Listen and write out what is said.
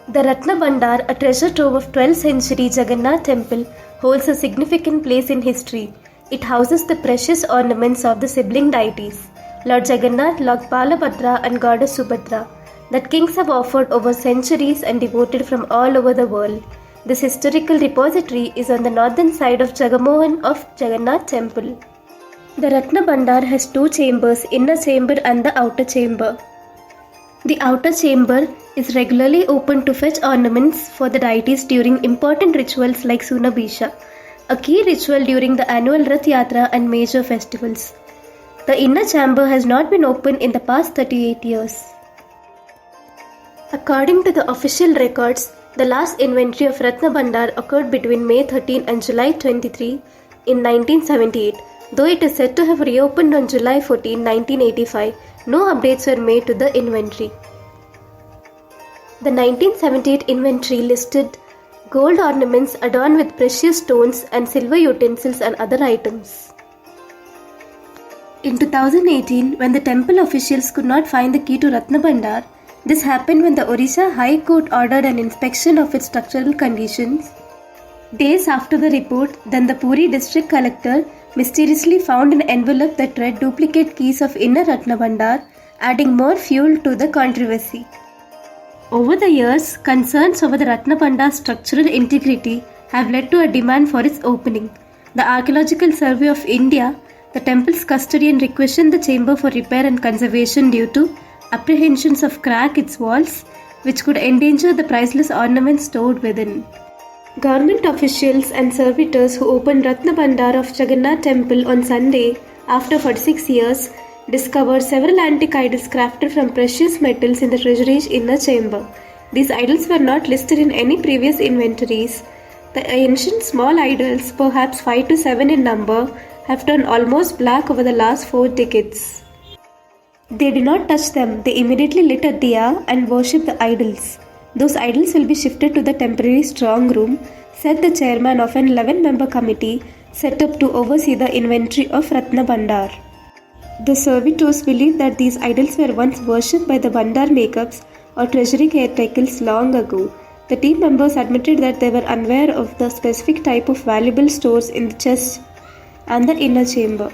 The Ratna Bhandar, a treasure trove of 12th century Jagannath Temple, holds a significant place in history. It houses the precious ornaments of the sibling deities, Lord Jagannath, Lord Balabhadra and Goddess Subhadra, that kings have offered over centuries and devoted from all over the world. This historical repository is on the northern side of Jagamohan of Jagannath Temple. The Ratna Bhandar has two chambers, inner chamber and the outer chamber. The outer chamber is regularly open to fetch ornaments for the deities during important rituals like Sunabhisha, a key ritual during the annual Rath Yatra and major festivals. The inner chamber has not been opened in the past 38 years. According to the official records, the last inventory of Ratna Bhandar occurred between May 13 and July 23 in 1978. Though it is said to have reopened on July 14, 1985, no updates were made to the inventory. The 1978 inventory listed gold ornaments adorned with precious stones and silver utensils and other items. In 2018, when the temple officials could not find the key to Ratna Bhandar, this happened when the Odisha High Court ordered an inspection of its structural conditions. Days after the report, then the Puri district collector mysteriously found an envelope that read duplicate keys of inner Ratna Bhandar, adding more fuel to the controversy. Over the years, concerns over the Ratna Bhandar's structural integrity have led to a demand for its opening. The Archaeological Survey of India, the temple's custodian, requisitioned the chamber for repair and conservation due to apprehensions of crack its walls, which could endanger the priceless ornaments stored within. Government officials and servitors who opened Ratna Bhandar of Jagannath Temple on Sunday after 46 years discovered several antique idols crafted from precious metals in the treasury's inner chamber. These idols were not listed in any previous inventories. The ancient small idols, perhaps 5 to 7 in number, have turned almost black over the last 4 decades. They do not touch them, they immediately lit a diya and worship the idols. Those idols will be shifted to the temporary strong room, said the chairman of an 11-member committee set up to oversee the inventory of Ratna Bhandar. The servitors believe that these idols were once worshipped by the Bhandar makeups or treasury caretakers long ago. The team members admitted that they were unaware of the specific type of valuable stores in the chest and the inner chamber.